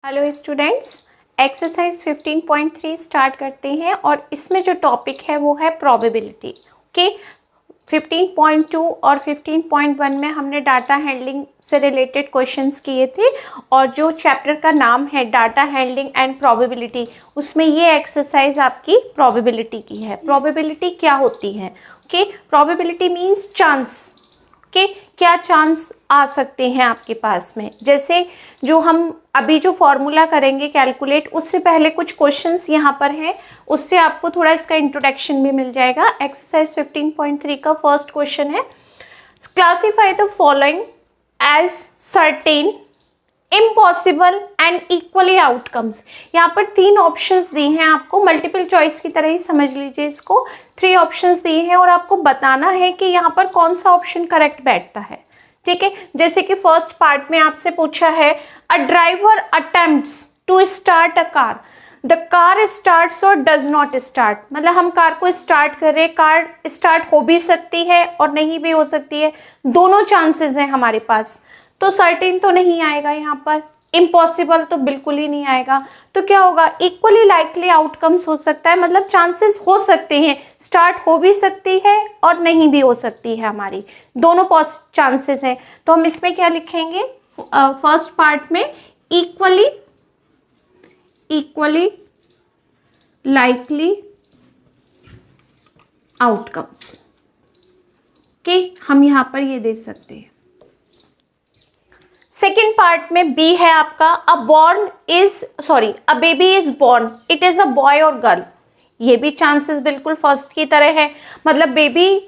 Hello students, exercise 15.3 start करते हैं और इसमें जो टॉपिक है वो है प्रोबेबिलिटी। ओके, 15.2 और 15.1 में हमने डाटा हैंडलिंग से रिलेटेड क्वेश्चंस किए थे और जो चैप्टर का नाम है डाटा हैंडलिंग एंड प्रोबेबिलिटी, उसमें ये एक्सरसाइज आपकी प्रोबेबिलिटी की है। प्रोबेबिलिटी क्या होती है? ओके, प्रोबेबिलिटी मीन्स चांस कि क्या चांस आ सकते हैं आपके पास में। जैसे जो हम अभी जो फॉर्मूला करेंगे कैलकुलेट, उससे पहले कुछ क्वेश्चंस यहाँ पर हैं, उससे आपको थोड़ा इसका इंट्रोडक्शन भी मिल जाएगा। एक्सरसाइज 15.3 का फर्स्ट क्वेश्चन है, classify the following as certain, impossible and equally outcomes. यहाँ पर 3 ऑप्शंस दिए हैं आपको, मल्टीपल चॉइस की तरह ही समझ लीजिए इसको। 3 ऑप्शंस दिए हैं और आपको बताना है कि यहाँ पर कौन सा ऑप्शन करेक्ट बैठता है। ठीक है, जैसे कि फर्स्ट पार्ट में आपसे पूछा है, a driver attempts to start a car, the car starts और डज नॉट स्टार्ट। मतलब हम कार को स्टार्ट कर रहे हैं, कार स्टार्ट हो भी सकती है और नहीं भी हो सकती है, दोनों चांसेस हैं हमारे पास। तो सर्टेन तो नहीं आएगा यहाँ पर, इम्पॉसिबल तो बिल्कुल ही नहीं आएगा। तो क्या होगा, इक्वली लाइकली आउटकम्स हो सकता है, मतलब चांसेस हो सकते हैं, स्टार्ट हो भी सकती है और नहीं भी हो सकती है, हमारी दोनों चांसेस हैं। तो हम इसमें क्या लिखेंगे, फर्स्ट पार्ट में इक्वली लाइकली आउटकम्स के हम यहाँ पर ये दे सकते हैं। सेकेंड पार्ट में बी है आपका, a baby is born, it is a boy और गर्ल। ये भी चांसेस बिल्कुल फर्स्ट की तरह है, मतलब बेबी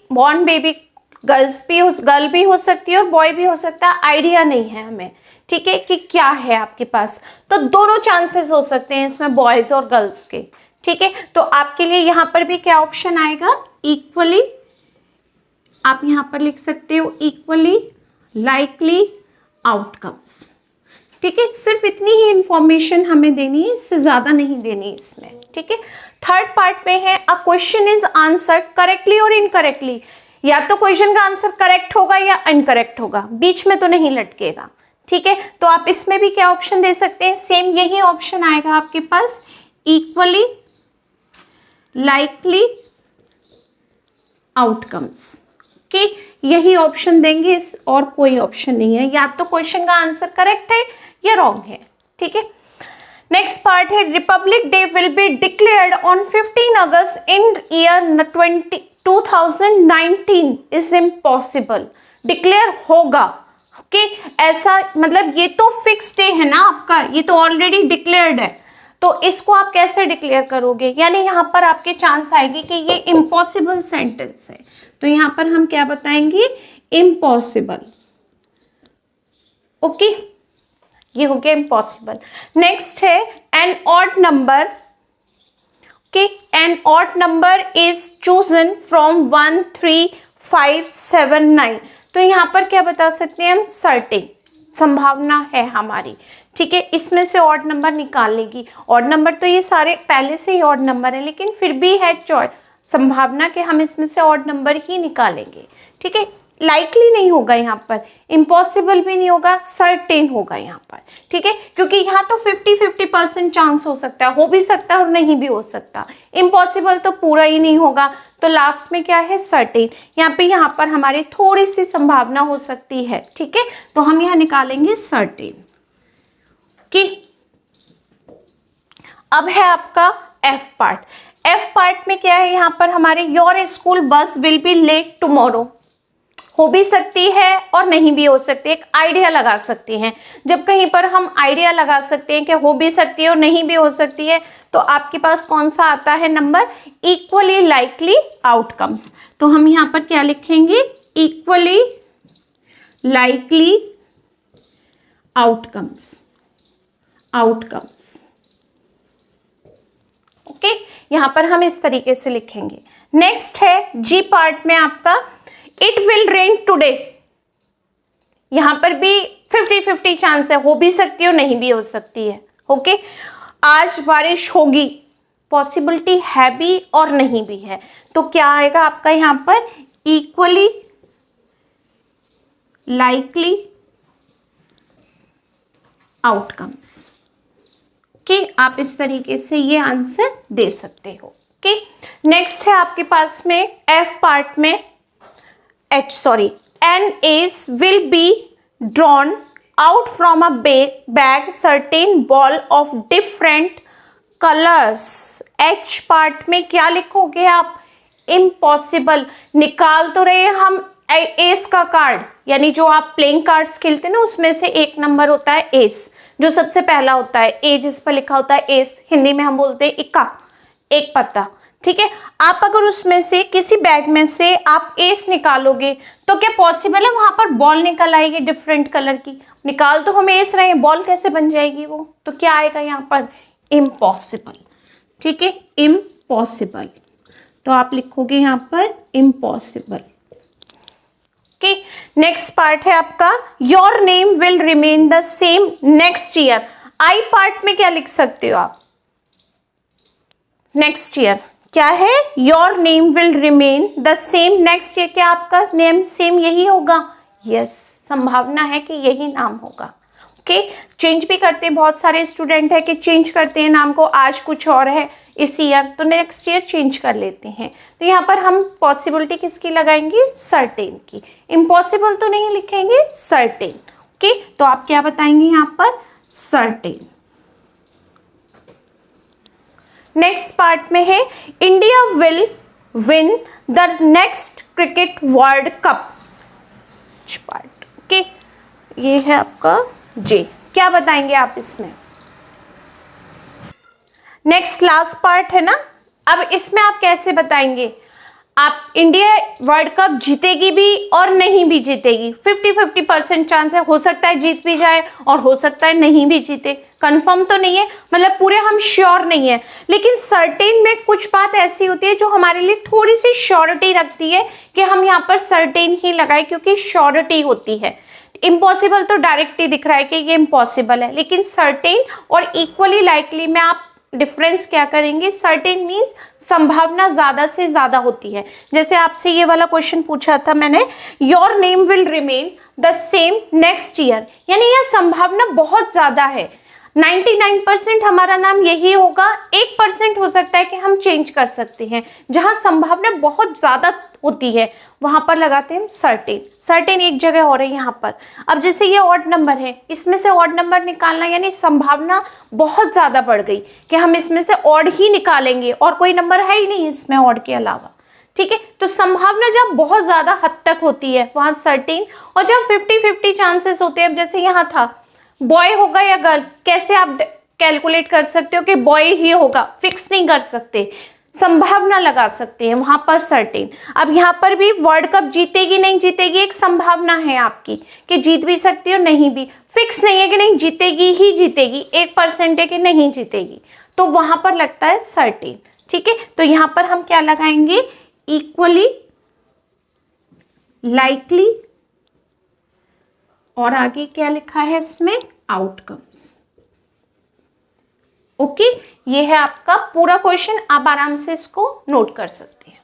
गर्ल भी हो सकती है और बॉय भी हो सकता है, आइडिया नहीं है हमें, ठीक है, कि क्या है आपके पास। तो दोनों चांसेस हो सकते हैं इसमें, बॉयज और गर्ल्स के। ठीक है, तो आपके लिए यहाँ पर भी क्या ऑप्शन आएगा, इक्वली, आप यहाँ पर लिख सकते हो इक्वली लाइकली आउटकम्स। ठीक है, सिर्फ इतनी ही इंफॉर्मेशन हमें देनी है, इससे ज्यादा नहीं देनी इसमें। ठीक है, थर्ड पार्ट में है, a question is answered correctly और इनकरेक्टली। या तो क्वेश्चन का आंसर करेक्ट होगा या इनकरेक्ट होगा, बीच में तो नहीं लटकेगा। ठीक है, तो आप इसमें भी क्या ऑप्शन दे सकते हैं, सेम यही ऑप्शन आएगा आपके पास, इक्वली लाइकली आउटकम्स कि यही ऑप्शन देंगे, और कोई ऑप्शन नहीं है, या तो क्वेश्चन का आंसर करेक्ट है या रॉन्ग है। ठीक है, नेक्स्ट पार्ट है, Republic day will be declared on 15 August in year 2019 is impossible. Declare होगा कि ऐसा, मतलब ये तो फिक्स डे है ना आपका, ये तो ऑलरेडी डिक्लेयर्ड है, तो इसको आप कैसे डिक्लेयर करोगे, यानी यहाँ पर आपके चांस आएगी कि ये इम्पॉसिबल सेंटेंस है। तो यहाँ पर हम क्या बताएंगे, इम्पॉसिबल। ओके, ये हो गया इम्पॉसिबल। नेक्स्ट है, an odd number, okay, an odd number is chosen from 1 3 5 7 9। तो यहाँ पर क्या बता सकते हैं हम, सर्टेन संभावना है हमारी। ठीक है, इसमें से ऑड नंबर निकालने की, ऑड नंबर तो ये सारे पहले से ही ऑड नंबर है, लेकिन फिर भी है संभावना कि हम इसमें से ऑड नंबर ही निकालेंगे। ठीक है, लाइकली नहीं होगा यहाँ पर, इम्पॉसिबल भी नहीं होगा, सर्टेन होगा यहाँ पर। ठीक है, क्योंकि यहाँ तो 50-50% चांस हो सकता है, हो भी सकता है और नहीं भी हो सकता, इम्पॉसिबल तो पूरा ही नहीं होगा। तो लास्ट में क्या है, सर्टेन। यहाँ पर हमारी थोड़ी सी संभावना हो सकती है। ठीक है, तो हम यहाँ निकालेंगे सर्टेन कि। अब है आपका एफ पार्ट। एफ पार्ट में क्या है, यहाँ पर हमारे your school bus will be late tomorrow, हो भी सकती है और नहीं भी हो सकती है, एक आइडिया लगा सकते हैं। जब कहीं पर हम आइडिया लगा सकते हैं कि हो भी सकती है और नहीं भी हो सकती है, तो आपके पास कौन सा आता है नंबर, इक्वली लाइकली आउटकम्स। तो हम यहाँ पर क्या लिखेंगे, इक्वली लाइकली आउटकम्स। ओके, यहाँ पर हम इस तरीके से लिखेंगे। नेक्स्ट है जी पार्ट में आपका, इट विल रेन टुडे। यहां पर भी 50-50 चांस है, हो भी सकती है और नहीं भी हो सकती है। ओके, आज बारिश होगी, पॉसिबिलिटी है भी और नहीं भी है। तो क्या आएगा आपका यहां पर, इक्वली लाइकली आउटकम्स। कि आप इस तरीके से ये आंसर दे सकते हो। ओके, नेक्स्ट है आपके पास में एफ पार्ट में an ace will be drawn out from a bag certain ball of different colors। H part में क्या लिखोगे आप? इम्पॉसिबल। निकाल तो रहे हम एस का कार्ड, यानी जो आप प्लेइंग कार्ड्स खेलते हैं ना उसमें से एक नंबर होता है एस, जो सबसे पहला होता है, ए जिस पर लिखा होता है एस, हिंदी में हम बोलते हैं इक्का, एक पत्ता। ठीक है, आप अगर उसमें से किसी बैग में से आप एस निकालोगे तो क्या पॉसिबल है वहां पर बॉल निकल आएगी डिफरेंट कलर की? निकाल तो हम एस रहे हैं, बॉल कैसे बन जाएगी वो? तो क्या आएगा यहाँ पर? इम्पॉसिबल। ठीक है, इम्पॉसिबल। तो आप लिखोगे यहाँ पर इम्पॉसिबल। ओके, नेक्स्ट पार्ट है आपका your name will remain the same next year. I part में क्या लिख सकते हो आप? नेक्स्ट ईयर क्या है? Your name will remain the same next year. क्या आपका नेम सेम यही होगा? यस, संभावना है कि यही नाम होगा। ओके, चेंज भी करते हैं, बहुत सारे स्टूडेंट है कि चेंज करते हैं नाम को, आज कुछ और है इस ईयर तो नेक्स्ट ईयर चेंज कर लेते हैं। तो यहाँ पर हम पॉसिबिलिटी किसकी लगाएंगे? सर्टेन की। इम्पॉसिबल तो नहीं लिखेंगे, सर्टेन। ओके, तो आप क्या बताएंगे यहाँ पर? सर्टेन। नेक्स्ट पार्ट में है India will win the next cricket world cup part. Okay, ये है आपका जे। क्या बताएंगे आप इसमें? नेक्स्ट लास्ट पार्ट है ना, अब इसमें आप कैसे बताएंगे? आप इंडिया वर्ल्ड कप जीतेगी भी और नहीं भी जीतेगी, 50-50% चांस है, हो सकता है जीत भी जाए और हो सकता है नहीं भी जीते, कंफर्म तो नहीं है, मतलब पूरे हम श्योर नहीं है। लेकिन सर्टेन में कुछ बात ऐसी होती है जो हमारे लिए थोड़ी सी श्योरिटी रखती है कि हम यहाँ पर सर्टेन ही लगाए, क्योंकि श्योरिटी होती है। इम्पॉसिबल तो डायरेक्ट ही दिख रहा है कि ये इम्पॉसिबल है, लेकिन सर्टेन और इक्वली लाइकली में आप डिफरेंस क्या करेंगे? सर्टेन मीन्स संभावना ज्यादा से ज्यादा होती है। जैसे आपसे ये वाला क्वेश्चन पूछा था मैंने, your name will remain the same next year, यानी यह संभावना बहुत ज्यादा है। 99% हमारा नाम यही होगा, 1% हो सकता है कि हम चेंज कर सकते हैं। जहां संभावना बहुत ज्यादा होती है वहां पर लगाते हैं सर्टेन। सर्टेन एक जगह हो रही है यहाँ पर। अब जैसे ये ऑड नंबर है, इसमें से ऑड नंबर निकालना, यानी संभावना बहुत ज्यादा बढ़ गई कि हम इसमें से ऑड ही निकालेंगे और कोई नंबर है ही नहीं इसमें ऑड के अलावा। ठीक है, तो संभावना जब बहुत ज्यादा हद तक होती है वहां सर्टेन, और जब 50-50 चांसेस होते हैं, जैसे यहाँ था बॉय होगा या गर्ल, कैसे आप कैलकुलेट कर सकते हो कि बॉय ही होगा? फिक्स नहीं कर सकते, संभावना लगा सकते हैं वहां पर सर्टेन। अब यहाँ पर भी वर्ल्ड कप जीतेगी नहीं जीतेगी एक संभावना है आपकी कि जीत भी सकती है और नहीं भी, फिक्स नहीं है कि नहीं जीतेगी ही जीतेगी, 1% है कि नहीं जीतेगी, तो वहां पर लगता है सर्टेन। ठीक है, तो यहाँ पर हम क्या लगाएंगे? इक्वली लाइकली, और आगे क्या लिखा है इसमें? आउटकम्स। ओके, ये है आपका पूरा क्वेश्चन, आप आराम से इसको नोट कर सकते हैं।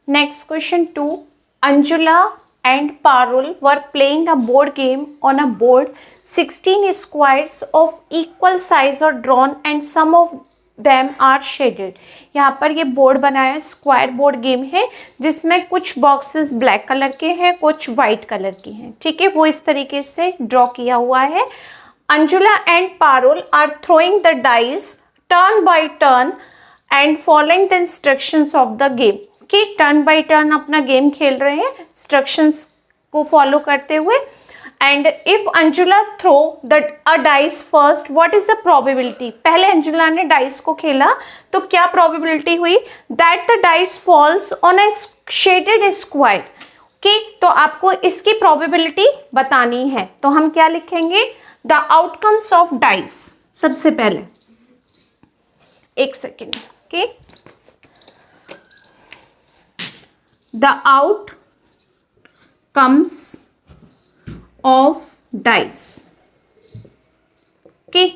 Next question 2, Anjula and Parul were playing a board game on a board. 16 squares of equal size are drawn and some of them are shaded। यहाँ पर ये बोर्ड बनाया, स्क्वायर बोर्ड गेम है जिसमें कुछ बॉक्सेस ब्लैक कलर के हैं, कुछ वाइट कलर के हैं। ठीक है, वो इस तरीके से ड्रॉ किया हुआ है। Anjula and Parul are throwing the dice turn by turn and following the instructions of the game. कि टर्न बाय टर्न अपना गेम खेल रहे हैं इंस्ट्रक्शंस को फॉलो करते हुए। And if Anjula throw the a dice first, what is the probability? पहले अंजुला ने डाइस को खेला तो क्या प्रोबेबिलिटी हुई? That the dice falls on a shaded square. Okay, तो आपको इसकी प्रोबेबिलिटी बतानी है, तो हम क्या लिखेंगे? The outcomes of dice. सबसे पहले एक second, okay, the outcomes of dice। okay,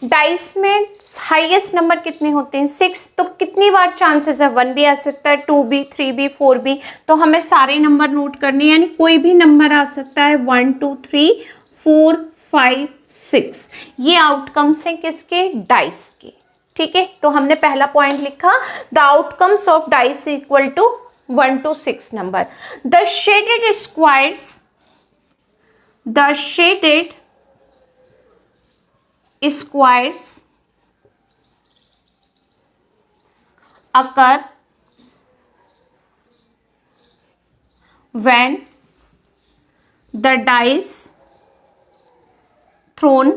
dice में हाईएस्ट नंबर कितने होते हैं? 6। तो कितनी बार चांसेस है? 1 भी आ सकता है, 2 भी, 3 भी, 4 भी। तो हमें सारे नंबर नोट करने, यानी कोई भी नंबर आ सकता है, 1 2 3 4 5 6। ये आउटकम्स हैं किसके? डाइस के। ठीक है, तो हमने पहला पॉइंट लिखा, the outcomes of dice equal to 1 to 6 number. The shaded squares, the shaded squares occur when the dice turn,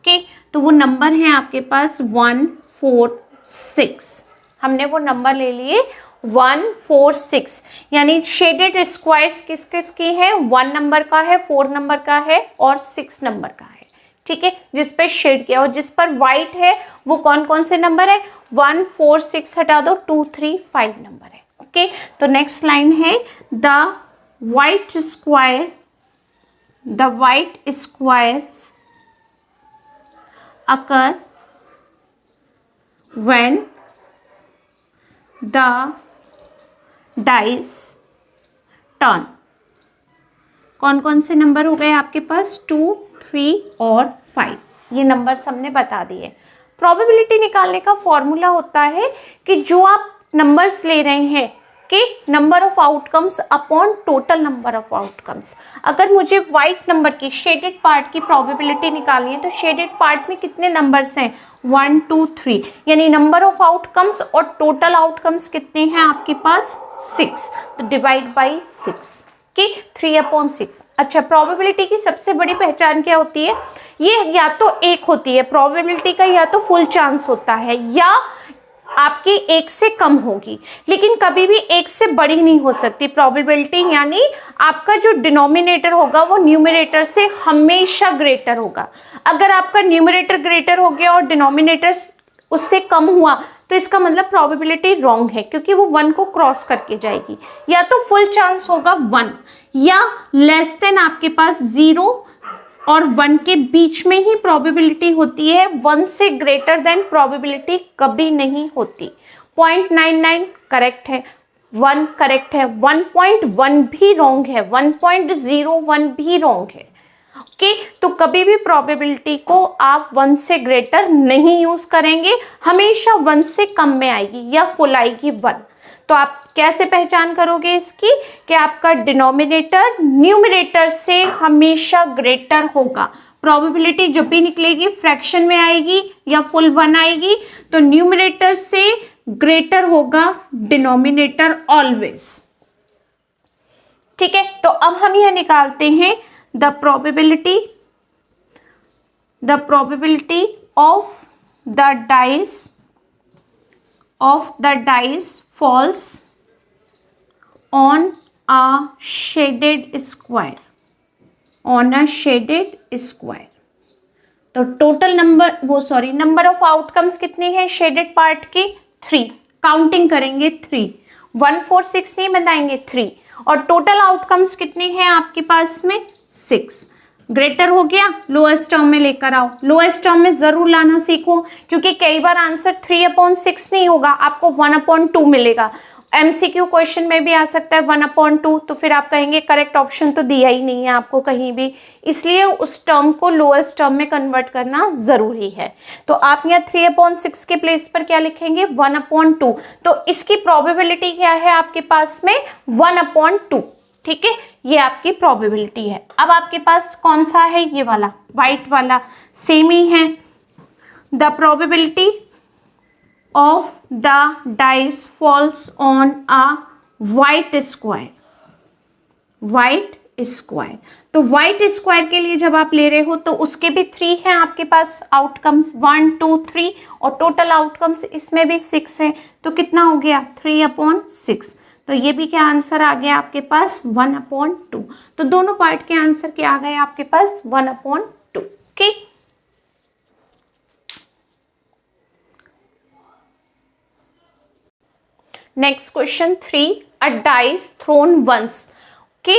okay. तो वो नंबर है आपके पास 1 4 6, हमने वो नंबर ले लिए 1 4 6, यानी शेडेड स्क्वायर्स किस किस के हैं? 1 नंबर का है, 4 नंबर का है और 6 नंबर का है। ठीक है, जिस पे शेड किया और जिस पर वाइट है वो कौन कौन से नंबर है? 1 4 6 हटा दो, 2 3 5 नंबर है। ओके, तो नेक्स्ट लाइन है, the white squares occur when the dice turn। कौन कौन से नंबर हो गए आपके पास? 2 3 और 5, ये नंबर हमने बता दिए। प्रोबेबिलिटी निकालने का फॉर्मूला होता है कि जो आप नंबर्स ले रहे हैं कि number of outcomes upon total number of outcomes. अगर मुझे वाइट नंबर की शेडेड पार्ट की प्रोबेबिलिटी निकालनी है तो शेडेड पार्ट में कितने नंबर्स हैं? 1 2 3, यानी नंबर ऑफ आउटकम्स और टोटल आउटकम्स कितने हैं आपके पास? 6। तो डिवाइड बाई 6 कि 3/6। अच्छा, प्रोबेबिलिटी की सबसे बड़ी पहचान क्या होती है? ये या तो एक होती है प्रोबेबिलिटी का, या तो फुल चांस होता है, या आपकी 1 से कम होगी, लेकिन कभी भी 1 से बड़ी नहीं हो सकती प्रोबेबिलिटी। यानी आपका जो डिनोमिनेटर होगा वो न्यूमरेटर से हमेशा ग्रेटर होगा। अगर आपका न्यूमरेटर ग्रेटर हो गया और डिनोमिनेटर उससे कम हुआ तो इसका मतलब प्रोबेबिलिटी रॉन्ग है, क्योंकि वो 1 को क्रॉस करके जाएगी। या तो फुल चांस होगा 1, या लेस देन आपके पास 0 और 1 के बीच में ही प्रोबेबिलिटी होती है। 1 से ग्रेटर देन प्रोबेबिलिटी कभी नहीं होती। 0.99 करेक्ट है, 1 करेक्ट है, 1.1 भी रॉन्ग है, 1.01 भी रॉन्ग है। ओके, तो कभी भी प्रोबेबिलिटी को आप 1 से ग्रेटर नहीं यूज करेंगे, हमेशा 1 से कम में आएगी या फुल आएगी 1। तो आप कैसे पहचान करोगे इसकी कि आपका डिनोमिनेटर न्यूमरेटर से हमेशा ग्रेटर होगा। प्रोबेबिलिटी जब भी निकलेगी फ्रैक्शन में आएगी या फुल 1 आएगी, तो न्यूमरेटर से ग्रेटर होगा डिनोमिनेटर ऑलवेज। ठीक है, तो अब हम यह निकालते हैं the probability of the dice falls on a shaded square, तो टोटल नंबर ऑफ आउटकम्स कितने हैं शेडेड पार्ट की? 3। काउंटिंग करेंगे 3, 1 4 6 नहीं बताएंगे, 3। और टोटल आउटकम्स कितने हैं आपके पास में? 6। ग्रेटर हो गया, लोएस्ट टर्म में लेकर आओ। लोएस्ट टर्म में जरूर लाना सीखो, क्योंकि कई बार आंसर 3/6 नहीं होगा, आपको 1/2 मिलेगा। MCQ क्वेश्चन में भी आ सकता है 1/2, तो फिर आप कहेंगे करेक्ट ऑप्शन तो दिया ही नहीं है आपको कहीं भी, इसलिए उस टर्म को लोएस्ट टर्म में कन्वर्ट करना जरूरी है। तो आप यहाँ 3/6 के प्लेस पर क्या लिखेंगे? 1/2। तो इसकी प्रोबेबिलिटी क्या है आपके पास में? 1/2। ठीक है, ये आपकी प्रोबेबिलिटी है। अब आपके पास कौन सा है? ये वाला वाइट वाला, सेम ही है। The probability of the dice falls on a white square. तो वाइट स्क्वायर के लिए जब आप ले रहे हो तो उसके भी 3 हैं आपके पास आउटकम्स, 1 2 3, और टोटल आउटकम्स इसमें भी 6 हैं। तो कितना हो गया? 3/6। तो ये भी क्या आंसर आ गया आपके पास? 1/2। तो दोनों पार्ट के आंसर क्या आ गए आपके पास? 1/2। Okay, next question 3, a dice thrown once कि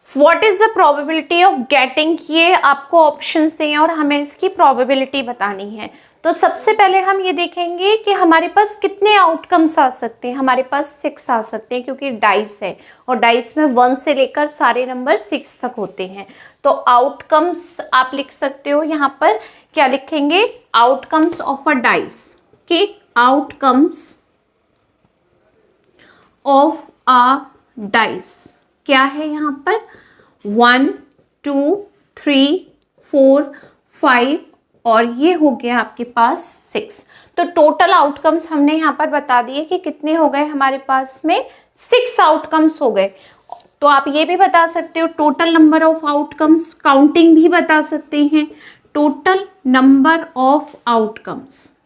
what is the probability of getting, ये आपको ऑप्शंस दिए हैं और हमें इसकी प्रोबेबिलिटी बतानी है। तो सबसे पहले हम ये देखेंगे कि हमारे पास कितने आउटकम्स आ सकते हैं। हमारे पास 6 आ सकते हैं क्योंकि डाइस है और डाइस में 1 से लेकर सारे नंबर 6 तक होते हैं। तो आउटकम्स आप लिख सकते हो यहाँ पर, क्या लिखेंगे, आउटकम्स ऑफ अ डाइस, कि आउटकम्स ऑफ अ डाइस क्या है यहाँ पर, 1 2 3 4 5 और ये हो गया आपके पास 6। तो टोटल आउटकम्स हमने यहाँ पर बता दिए कि कितने हो गए हमारे पास में, 6 आउटकम्स हो गए। तो आप ये भी बता सकते हो total number of outcomes, counting भी बता सकते हैं। टोटल नंबर ऑफ आउटकम्स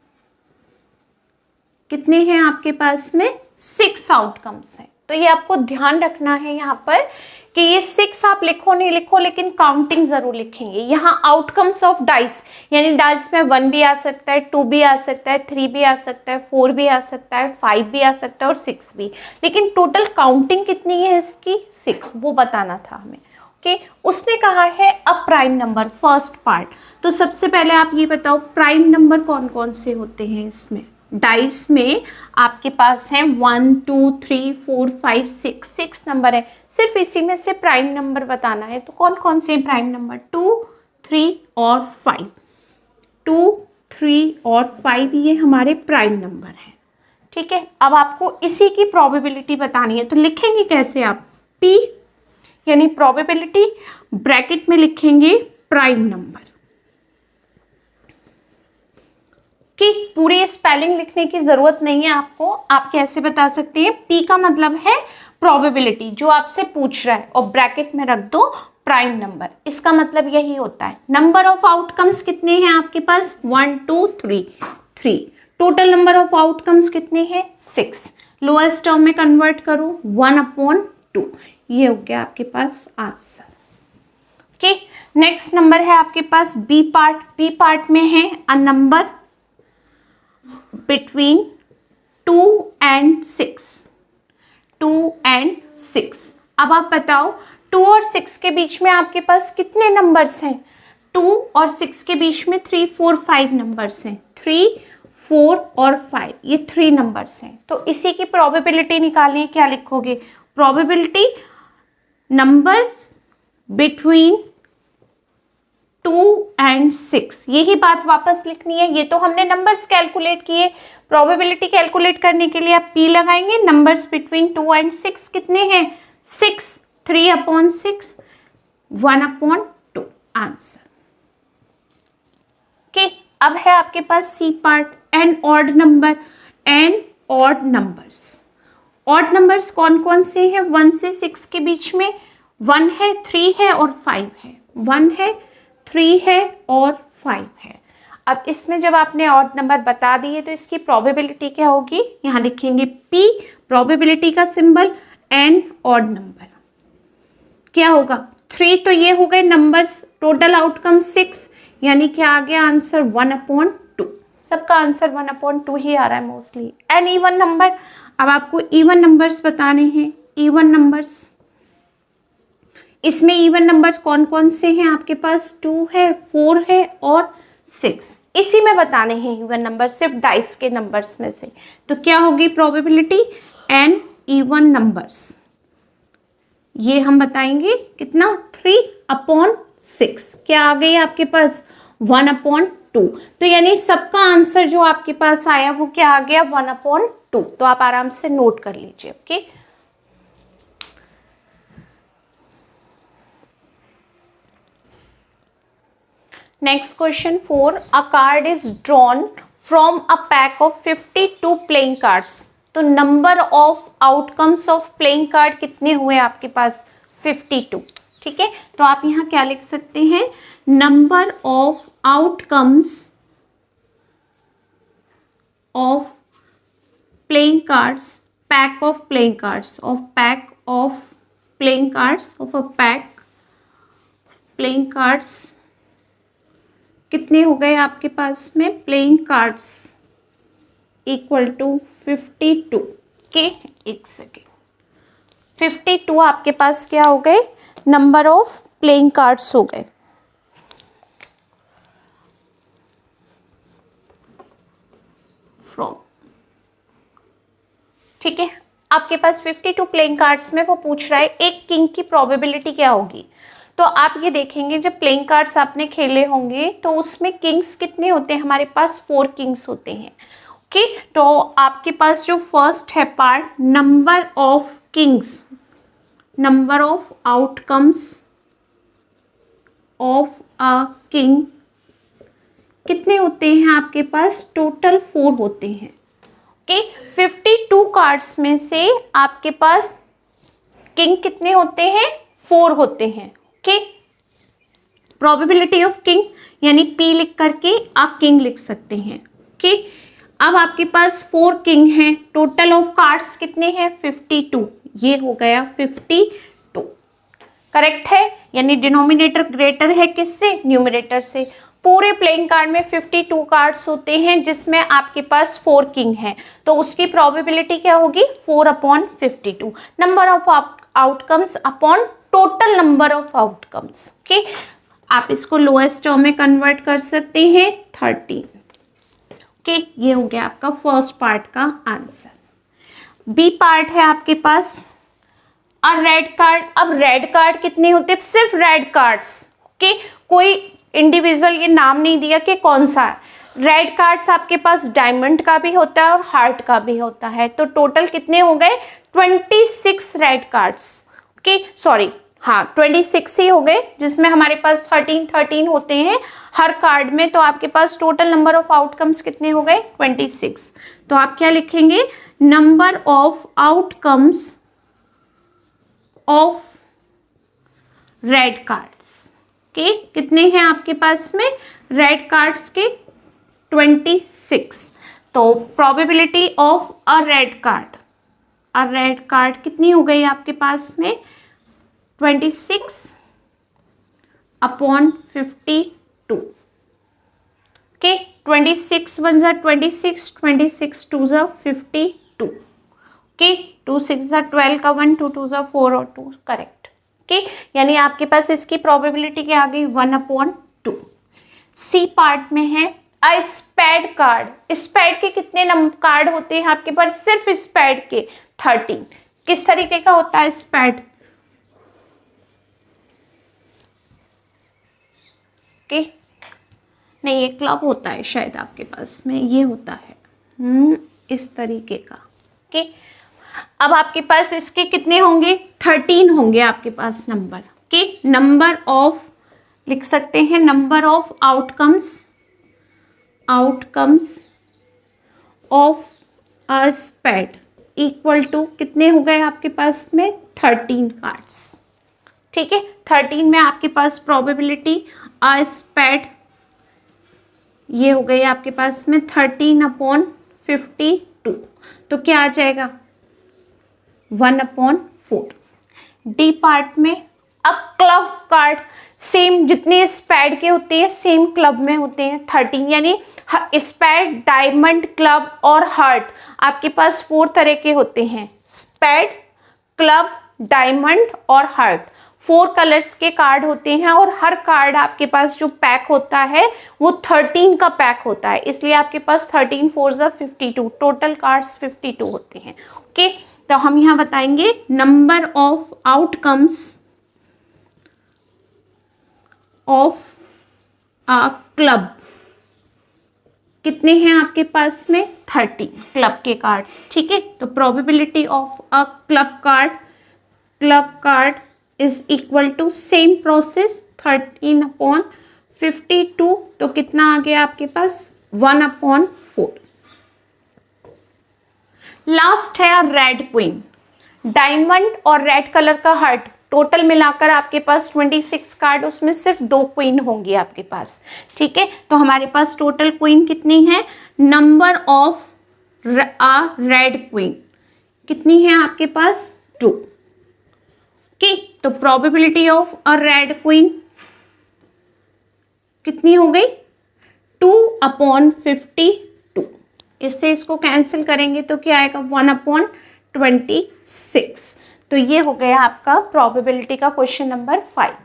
कितने हैं आपके पास में, 6 आउटकम्स हैं। तो ये आपको ध्यान रखना है यहाँ पर कि ये 6 आप लिखो नहीं लिखो लेकिन काउंटिंग जरूर लिखेंगे। यहाँ आउटकम्स ऑफ डाइस, यानी डाइस में 1 भी आ सकता है, 2 भी आ सकता है, 3 भी आ सकता है, 4 भी आ सकता है, 5 भी आ सकता है और 6 भी, लेकिन टोटल काउंटिंग कितनी है इसकी, 6, वो बताना था हमें। ओके, उसने कहा है a prime number, first part. तो सबसे पहले आप ये बताओ प्राइम नंबर कौन कौन से होते हैं इसमें। डाइस में आपके पास है 1 2 3 4 5 6 नंबर है, सिर्फ इसी में से प्राइम नंबर बताना है। तो कौन कौन से प्राइम नंबर, 2 3 और 5, 2 3 और 5 ये हमारे प्राइम नंबर हैं। ठीक है, अब आपको इसी की प्रोबेबिलिटी बतानी है। तो लिखेंगे कैसे आप, P यानी प्रोबेबिलिटी, ब्रैकेट में लिखेंगे प्राइम नंबर, कि पूरी स्पेलिंग लिखने की जरूरत नहीं है आपको। आप कैसे बता सकते हैं, P का मतलब है प्रोबेबिलिटी, जो आपसे पूछ रहा है, और ब्रैकेट में रख दो प्राइम नंबर, इसका मतलब यही होता है। नंबर ऑफ आउटकम्स कितने हैं आपके पास, 1 2 3 3। टोटल नंबर ऑफ आउटकम्स कितने हैं, 6। लोएस्ट टर्म में कन्वर्ट करो 1/2, ये हो गया आपके पास आंसर। ओके, नेक्स्ट नंबर है आपके पास बी पार्ट। बी पार्ट में है a number between 2 and 6, 2 and 6। अब आप बताओ 2 और 6 के बीच में आपके पास कितने नंबर्स हैं, 2 और 6 के बीच में 3 4 5 नंबर्स हैं, 3 4 और 5 ये 3 नंबर्स हैं। तो इसी की प्रोबेबिलिटी निकालनी है, क्या लिखोगे, प्रोबेबिलिटी नंबर्स बिटवीन 2 and 6, यही बात वापस लिखनी है। ये तो हमने नंबर्स कैलकुलेट किए, प्रोबेबिलिटी कैलकुलेट करने के लिए आप P लगाएंगे। नंबर्स बिटवीन 2 and 6 कितने हैं, 6, 3/6, 1/2 आंसर। ओके, अब है आपके पास C part, an odd number. An odd numbers, odd numbers कौन कौन से हैं, 1 से 6 के बीच में 1 है, 3 है और 5 है, 1 है, 3 है और 5 है। अब इसमें जब आपने ऑड नंबर बता दिए तो इसकी प्रोबेबिलिटी क्या होगी, यहाँ लिखेंगे P, प्रोबेबिलिटी का सिंबल, एन ऑड नंबर क्या होगा, 3। तो ये हो गए नंबर्स, टोटल आउटकम 6, यानी क्या आ गया आंसर 1/2। सबका आंसर 1/2 ही आ रहा है मोस्टली। एन इवन नंबर, अब आपको इवन नंबर्स बताने हैं। इवन नंबर्स, इसमें इवन नंबर्स कौन कौन से हैं आपके पास, 2 है, 4 है और 6, इसी में बताने हैं इवन नंबर, सिर्फ डाइस के नंबर्स में से। तो क्या होगी प्रोबेबिलिटी, एन इवन नंबर्स, ये हम बताएंगे कितना, 3/6। क्या आ गई आपके पास, 1/2। तो यानी सबका आंसर जो आपके पास आया वो क्या आ गया, 1/2। तो आप आराम से नोट कर लीजिए। Okay, next question 4, a card is drawn from a pack of 52 playing cards. तो number of outcomes of playing card कितने हुए आपके पास, 52। ठीक है, तो आप यहाँ क्या लिख सकते हैं, number of outcomes of playing cards, pack of playing cards, of pack of playing cards, of a pack playing cards कितने हो गए आपके पास में, प्लेइंग कार्ड्स इक्वल टू 52 के, एक सेकेंड, 52 आपके पास क्या हो गए, नंबर ऑफ प्लेइंग कार्ड्स हो गए। फ्रॉम, ठीक है, आपके पास 52 प्लेइंग कार्ड्स में वो पूछ रहा है एक किंग की प्रोबेबिलिटी क्या होगी। तो आप ये देखेंगे जब प्लेइंग कार्ड्स आपने खेले होंगे तो उसमें किंग्स कितने होते हैं, हमारे पास 4 किंग्स होते हैं। ओके, तो आपके पास जो फर्स्ट है part, number of Kings, number of outcomes of a king कितने होते हैं आपके पास, टोटल 4 होते हैं। ओके, 52 कार्ड्स में से आपके पास किंग कितने होते हैं, 4 होते हैं। ओके, प्रोबेबिलिटी ऑफ किंग यानी P लिख करके आप किंग लिख सकते हैं। ओके, अब आपके पास 4 किंग हैं, टोटल ऑफ कार्ड्स कितने हैं, 52, ये हो गया 52, करेक्ट है, यानी डिनोमिनेटर ग्रेटर है किससे, न्यूमरेटर से। पूरे प्लेइंग कार्ड में 52 कार्ड्स होते हैं जिसमें आपके पास 4 किंग हैं, तो उसकी प्रोबेबिलिटी क्या होगी, 4/52, number of outcomes upon total number of outcomes. Okay, आप इसको लोएस्ट टर्म में कन्वर्ट कर सकते हैं, 13। ओके, ये हो गया आपका फर्स्ट पार्ट का आंसर। बी पार्ट है आपके पास अ रेड कार्ड। अब रेड कार्ड कितने होते हैं, सिर्फ रेड कार्ड्स। ओके, कोई इंडिविजुअल ये नाम नहीं दिया कि कौन सा। रेड कार्ड्स आपके पास डायमंड का भी होता है और हार्ट का भी होता है। तो टोटल कितने हो गए, 26 रेड कार्ड्स। ओके, सॉरी, हाँ 26 ही हो गए, जिसमें हमारे पास 13 होते हैं हर कार्ड में। तो आपके पास टोटल नंबर ऑफ आउटकम्स कितने हो गए, 26। तो आप क्या लिखेंगे, number of outcomes of red cards के कितने हैं आपके पास में, रेड कार्ड्स के 26। तो probability of a red card कितनी हो गई आपके पास में, 26/52। ओके, 26 1 जा 26, 26 2 जा 52। ओके, 2 6 जा 12 का 1, 2 2 जा 4 और 2, करेक्ट। ओके, यानी आपके पास इसकी प्रोबेबिलिटी क्या आ गई, 1/2। सी पार्ट में है अ स्पेड कार्ड। स्पेड के कितने कार्ड होते हैं आपके पास, सिर्फ स्पेड के 13। किस तरीके का होता है स्पेड, ओके, नहीं ये क्लब होता है शायद आपके पास में, ये होता है इस तरीके का। ओके, अब आपके पास इसके कितने होंगे, 13 होंगे आपके पास नंबर। ओके, नंबर ऑफ लिख सकते हैं, number of outcomes of a spade equal to कितने हो गए आपके पास में, 13 कार्ड्स। ठीक है, 13 में आपके पास प्रोबेबिलिटी अ स्पेड ये हो गई आपके पास में 13/52। तो क्या आ जाएगा, 1/4। डी पार्ट में अ क्लब कार्ड, सेम जितने स्पैड के होते हैं सेम क्लब में होते हैं 13, यानी स्पैड, डायमंड, क्लब और हार्ट आपके पास 4 तरह के होते हैं, स्पैड, क्लब, डायमंड और हार्ट। 4 कलर्स के कार्ड होते हैं और हर कार्ड आपके पास जो पैक होता है वो 13 का पैक होता है, इसलिए आपके पास 13 4 जा 52, टोटल कार्ड्स 52 होते हैं। ओके, तो हम यहाँ बताएंगे number of outcomes of a club कितने हैं आपके पास में, 30 क्लब के कार्ड्स। ठीक है, तो probability of a club card is equal to same process 13/52। तो कितना आ गया आपके पास, 1/4। लास्ट है रेड क्वीन। डायमंड और रेड कलर का हार्ट टोटल मिलाकर आपके पास 26 कार्ड, उसमें सिर्फ 2 क्वीन होंगी आपके पास। ठीक है, तो हमारे पास टोटल क्वीन कितनी है, number of a red queen कितनी है आपके पास, 2। ओके, तो probability of a red queen कितनी हो गई, 2/52। इससे इसको कैंसिल करेंगे तो क्या आएगा, 1/26। तो ये हो गया आपका प्रोबेबिलिटी का क्वेश्चन नंबर 5।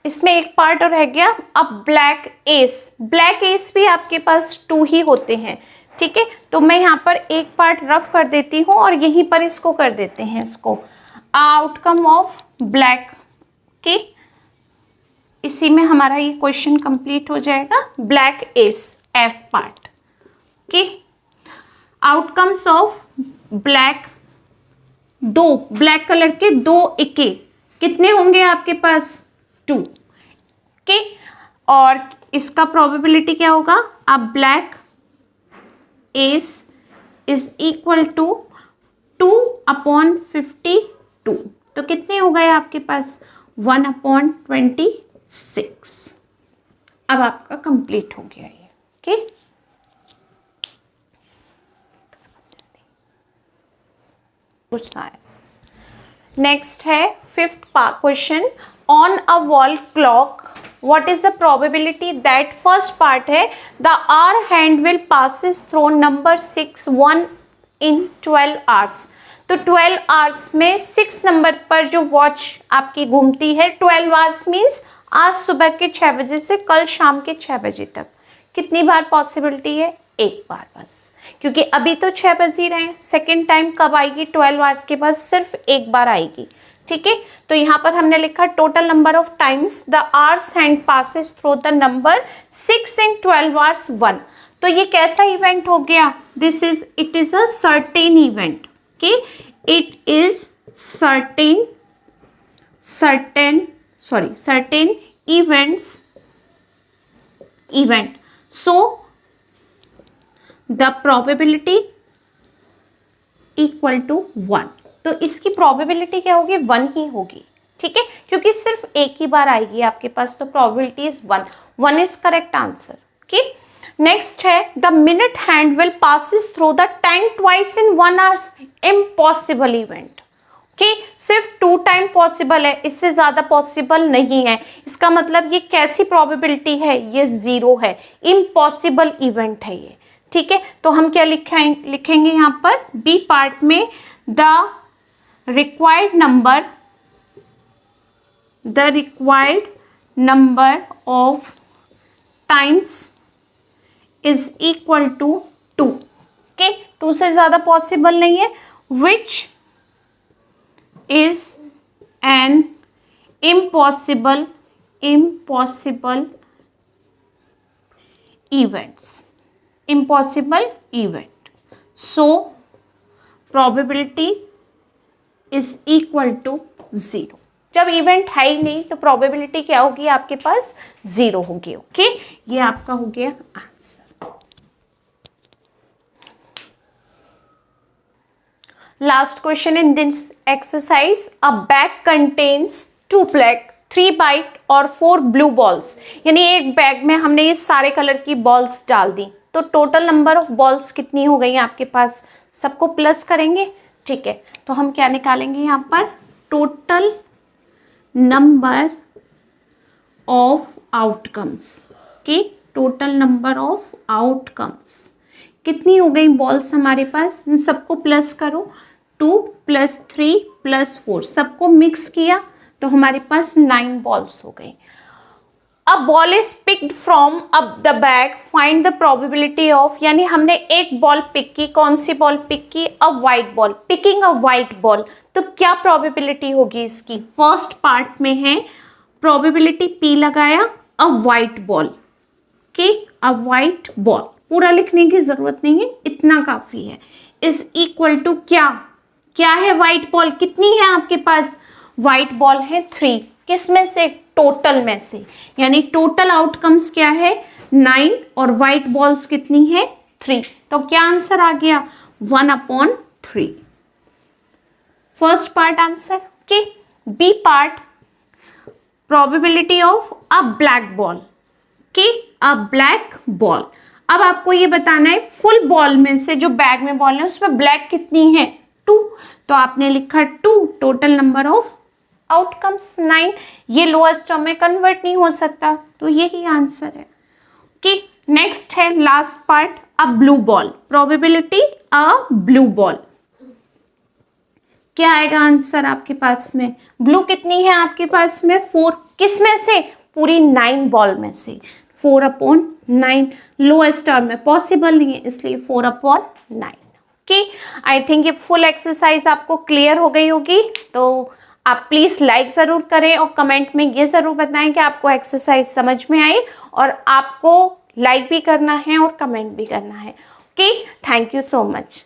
इसमें एक पार्ट और रह गया, अब ब्लैक एस। ब्लैक एस भी आपके पास 2 ही होते हैं, ठीक है। तो मैं यहाँ पर एक पार्ट रफ कर देती हूँ और यहीं पर इसको कर देते हैं, इसको आउटकम ऑफ ब्लैक के, इसी में हमारा ये क्वेश्चन कंप्लीट हो जाएगा। ब्लैक एस एफ पार्ट के outcomes of black, 2 black colour के 2 इक्के कितने होंगे आपके पास 2 के, और इसका प्रोबेबिलिटी क्या होगा, अब black ace is equal to 2/52, तो कितने हो गए आपके पास 1/26। अब आपका कंप्लीट हो गया ये, ओके। कुछ आया। नेक्स्ट है 5th question, on a wall clock what is the probability that first part है the hour hand will passes through number 6 1 in 12 hours। तो 12 hours में 6 नंबर पर जो वॉच आपकी घूमती है, 12 hours मीन्स आज सुबह के 6 बजे से कल शाम के 6 बजे तक, कितनी बार पॉसिबिलिटी है, एक बार बस, क्योंकि अभी तो 6 बज ही रहे हैं। सेकेंड टाइम कब आएगी, 12 आवर्स के बाद सिर्फ एक बार आएगी, ठीक है। तो यहाँ पर हमने लिखा total number of times the hours hand passes through the number 6 in 12 hours 1। तो ये कैसा इवेंट हो गया, this is it is a certain event, okay, it is certain event. So the probability equal to 1, तो इसकी probability क्या होगी, 1 ही होगी, ठीक है, क्योंकि सिर्फ एक ही बार आएगी आपके पास, तो probability is 1 is correct answer, okay. Next है the minute hand will passes through the time twice in 1 hours, impossible event, okay, सिर्फ 2 टाइम पॉसिबल है, इससे ज्यादा पॉसिबल नहीं है। इसका मतलब ये कैसी प्रोबेबिलिटी है, ये 0 है, इम्पॉसिबल इवेंट है ये, ठीक है। तो हम क्या लिखेंगे यहाँ पर बी पार्ट में, the required number of times is equal to 2, okay, 2 से ज़्यादा पॉसिबल नहीं है, which is an impossible event, so probability is equal to 0। जब इवेंट है ही नहीं तो प्रोबेबिलिटी क्या होगी आपके पास, 0 होगी, ओके। ये आपका हो गया answer. Last question in this exercise, a bag contains 2 black 3 white और 4 ब्लू बॉल्स, यानी एक बैग में हमने ये सारे कलर की बॉल्स डाल दी, तो टोटल नंबर ऑफ बॉल्स कितनी हो गई आपके पास, सबको प्लस करेंगे, ठीक है। तो हम क्या निकालेंगे यहाँ पर, टोटल नंबर ऑफ आउटकम्स की, टोटल नंबर ऑफ आउटकम्स कितनी हो गई बॉल्स हमारे पास, इन सबको प्लस करो, 2 + 3 + 4 सबको मिक्स किया तो हमारे पास 9 बॉल्स हो गई। A ball is picked from up the bag, find the probability of, यानी हमने एक बॉल पिक की, कौन सी बॉल पिक की, अ वाइट बॉल, पिकिंग अ वाइट बॉल, तो क्या प्रोबेबिलिटी होगी इसकी, फर्स्ट पार्ट में है प्रोबेबिलिटी P लगाया, अ वाइट बॉल की, अ वाइट बॉल, पूरा लिखने की जरूरत नहीं है, इतना काफी है, इज इक्वल टू क्या है वाइट बॉल, कितनी है आपके पास, वाइट बॉल है 3, किस में से, टोटल में से, यानी टोटल आउटकम्स क्या है 9 और वाइट बॉल्स कितनी है 3, तो क्या आंसर आ गया 1/3, first part answer, okay. B part, probability of a black ball, okay, a black ball. अब आपको ये बताना है फुल बॉल में से जो बैग में बॉल है उसमें ब्लैक कितनी है 2, तो आपने लिखा 2, टोटल नंबर ऑफ आउटकम्स 9, ये लोएस्ट टर्म में कन्वर्ट नहीं हो सकता, तो यही आंसर है, ओके। नेक्स्ट है लास्ट पार्ट, अ ब्लू बॉल, प्रोबेबिलिटी अ ब्लू बॉल। क्या आएगा आंसर आपके पास में? ब्लू कितनी है आपके पास में? 4। किस में से? पूरी 9 बॉल में से 4/9। लोएस्ट टर्म में पॉसिबल नहीं है, इसलिए 4/9। ओके, आई थिंक ये फुल एक्सरसाइज आपको क्लियर हो गई होगी। तो आप प्लीज़ लाइक ज़रूर करें और कमेंट में ये ज़रूर बताएं कि आपको एक्सरसाइज समझ में आई, और आपको लाइक भी करना है और कमेंट भी करना है। Okay, thank you so much.